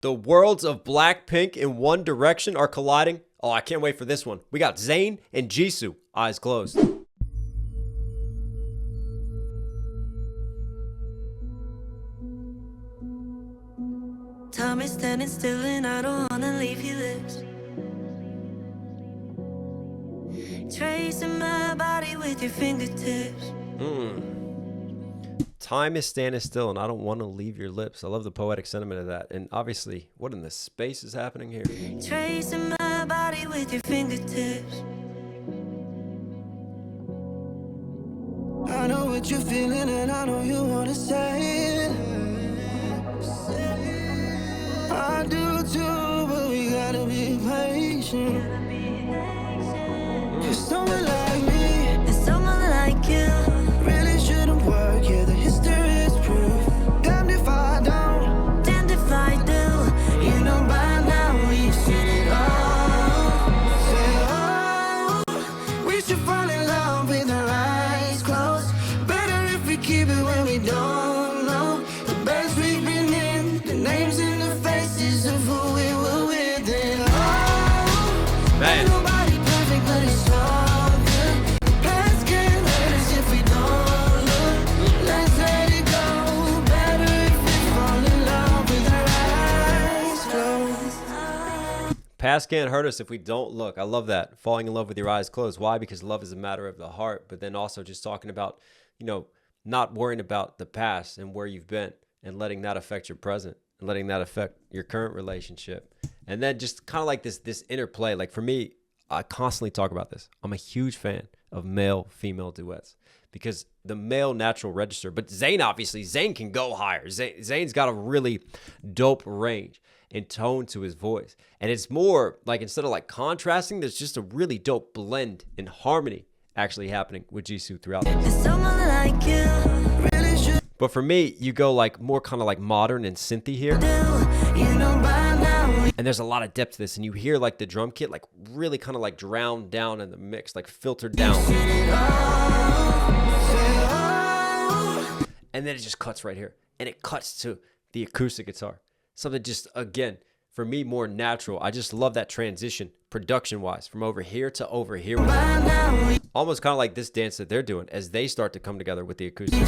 The worlds of Blackpink in one direction are colliding. Oh, I can't wait for this one. We got Zayn and Jisoo, eyes closed. Time is standing still and I don't wanna leave your lips. Tracing my body with your fingertips. Time is standing still and I don't want to leave your lips. I love the poetic sentiment of that. And obviously, what in the space is happening here? Tracing my body with your fingertips. I know what you're feeling and I know you wanna say it. I do too, but we gotta be patient. Cause someone like me and someone like you really shouldn't work. Yeah, the history is proof. Damned if I don't, damned if I do. You know by now we've seen it all. Say, oh, we should fall in love with our eyes closed. Better if we keep it when we don't know the best we've been in, the names and the faces of who we were with. And oh, man, nobody perfect, but it's all good. Past can't hurt us if we don't look. Let's let it go. Better if we fall in love with our eyes closed. past can't hurt us if we don't look. I love that. Falling in love with your eyes closed. Why? Because love is a matter of the heart. But then also just talking about, you know, not worrying about the past and where you've been and letting that affect your present and letting that affect your current relationship. And then just kind of like this interplay. Like for me, I constantly talk about this. I'm a huge fan of male-female duets because the male natural register, but Zayn, obviously, Zayn can go higher. Zayn's got a really dope range and tone to his voice. And it's more like, instead of like contrasting, there's just a really dope blend and harmony actually happening with Jisoo throughout this. Like you, really should. But for me, you go like more kind of like modern and synthy here. You know by now. And there's a lot of depth to this, and you hear like the drum kit like really kind of like drowned down in the mix, like filtered down. And then it just cuts right here, and it cuts to the acoustic guitar. Something just, again, for me, more natural. I just love that transition, production-wise, from over here to over here. Almost kind of like this dance that they're doing as they start to come together with the acoustic.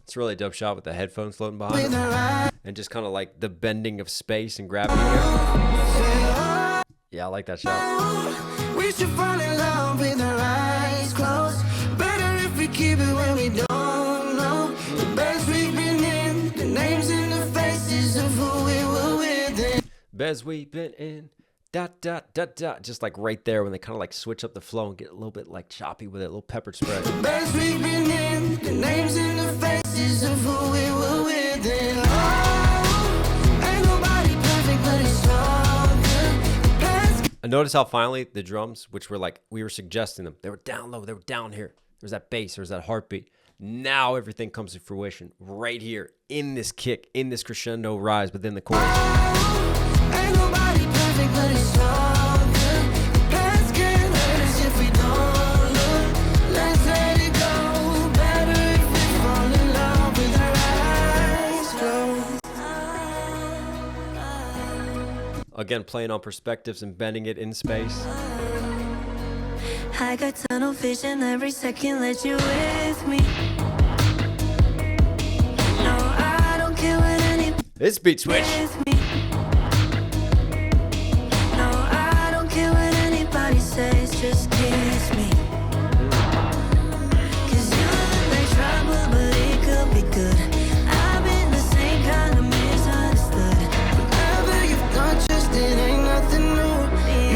It's a really dope shot with the headphones floating behind them. And just kind of like the bending of space and gravity here. Yeah, I like that shot. We should fall in love with our eyes closed. Better if we keep it when we don't know the best we've been in, the names and the faces of who we were with. Best we've been in. Dot, dot, dot, dot. Just like right there when they kind of like switch up the flow and get a little bit like choppy with it, a little pepper spread. The best we've been in, the names and the faces of who we were with. And oh, ain't nobody perfect, but it's all good. Past. I notice how finally the drums, which were like, we were suggesting them, they were down low, they were down here. There's that bass, there's that heartbeat. Now everything comes to fruition right here in this kick, in this crescendo rise within the chorus. Ain't nobody perfect, but it's all good. Past can't hurt us if we don't look. Let's let it go. Better if we fall in love with our eyes closed. Again, playing on perspectives and bending it in space. I got tunnel vision every second, let you with me. No, I don't care what anybody This beat switch. with me. No, I don't care what anybody says, just kiss me. Cause you look like trouble, but it could be good. I've been the same kind of misunderstood. Whatever you've done, just it ain't nothing new.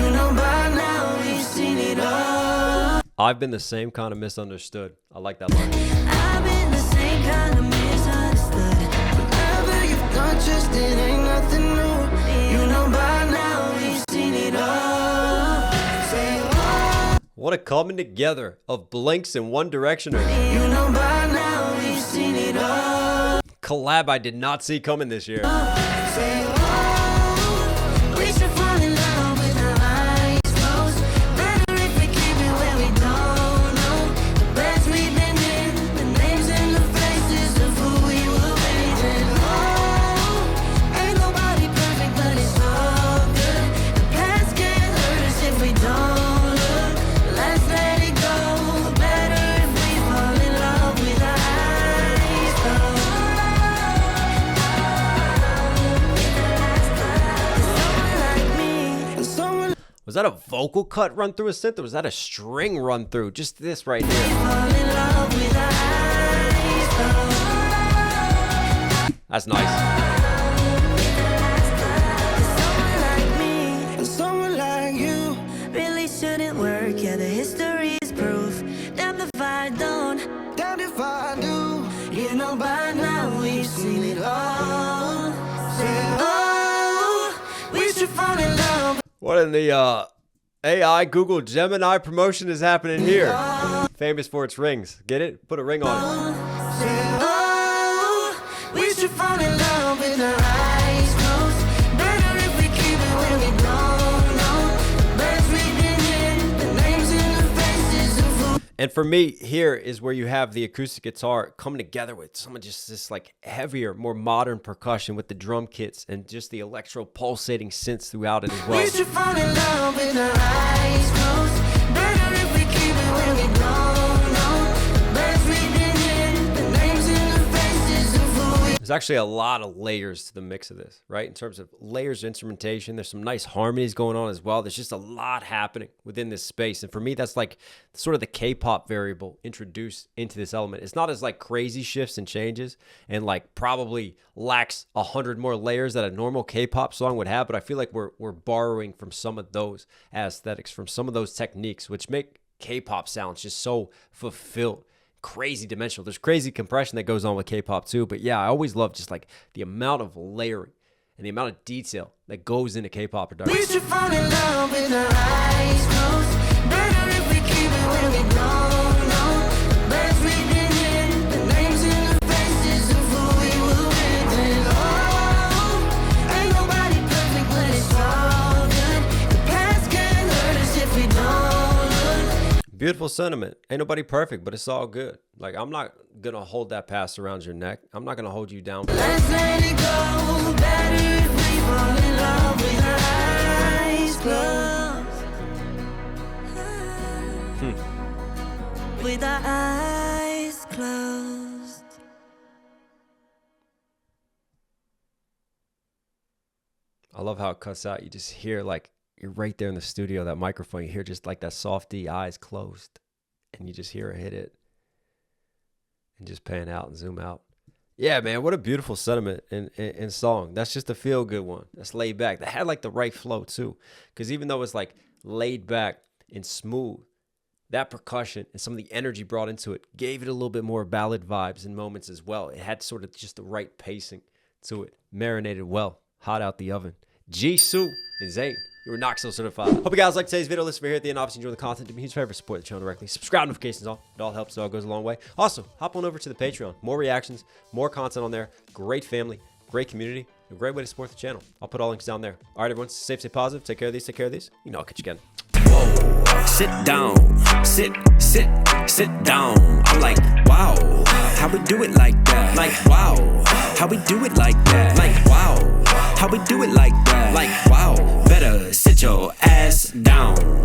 You know by now we've seen it all. I've been the same kind of misunderstood. I like that line. I've been the same kind of misunderstood. Whatever you've done, just it ain't nothing new. You know by now we've seen it all. Say, oh, What a coming together of blinks and one directioners. you know by now we've seen it all. Collab I did not see coming this year. Say, oh, we should fall in love with our eyes closed. Better if we keep it where we don't know the best we've been in, the names and the faces Was that a vocal cut run through a synth, or was that a string run through? Just this right here. That's nice. Someone like you really shouldn't work. Yeah, the history is proof. Damn if I don't, damn if I do. You know by now we've seen it all. Say, oh, we should fall in love. What in the AI Google Gemini promotion is happening here? Famous for its rings. Get it? Put a ring on it. Say, oh, we should fall in love with our eyes closed. Better if we keep it when we don't know. Best reading in the names in the faces of who. And for me, here is where you have the acoustic guitar coming together with some of just this like heavier, more modern percussion with the drum kits and just the electro pulsating synths throughout it as well. We should fall in love with our eyes closed. Better if we keep it when we don't know. Best reading in the names in the faces of who we. There's actually a lot of layers to the mix of this, right? In terms of layers of instrumentation, there's some nice harmonies going on as well. There's just a lot happening within this space. And for me, that's like sort of the K-pop variable introduced into this element. It's not as like crazy shifts and changes and like probably lacks 100 more layers that a normal K-pop song would have. But I feel like we're borrowing from some of those aesthetics, from some of those techniques, which make K-pop sounds just so fulfilled. Crazy dimensional. There's crazy compression that goes on with K-pop too, but yeah, I always love just like the amount of layering and the amount of detail that goes into K-pop production. We should fall in love with our eyes closed. Better if we keep it when we don't know. Best reading in the names in the faces of who we were with. And oh, ain't nobody perfect, but it's all good. The past can't hurt us if we don't look. Beautiful sentiment. Ain't nobody perfect, but it's all good. Like, I'm not gonna hold that past around your neck. I'm not gonna hold you down. Let's let it go. Better if we fall in love with our eyes closed. With our eyes closed. I love how it cuts out. You just hear like you're right there in the studio, that microphone. You hear just like that softy eyes closed, and you just hear it hit it, and just pan out and zoom out. Yeah, man, what a beautiful sentiment in song. That's just a feel good one. That's laid back. That had like the right flow too, because even though it's like laid back and smooth, that percussion and some of the energy brought into it gave it a little bit more ballad vibes in moments as well. It had sort of just the right pacing to it. Marinated well, hot out the oven. Jisoo and Zayn, you were Knox Hill certified. Hope you guys liked today's video. Listen, if you're here at the end, obviously enjoy the content. Do me a huge favor, support the channel directly. Subscribe, notifications on. It all helps. It all goes a long way. Also, hop on over to the Patreon. More reactions, more content on there. Great family, great community, a great way to support the channel. I'll put all links down there. All right, everyone, stay safe, stay positive. Take care of these, take care of these. You know, I'll catch you again. Whoa, sit down, sit down. I'm like, wow, how we do it like that? Like, wow, how we do it like that? Like, wow, how we do it like that? Like, wow, better sit your ass down.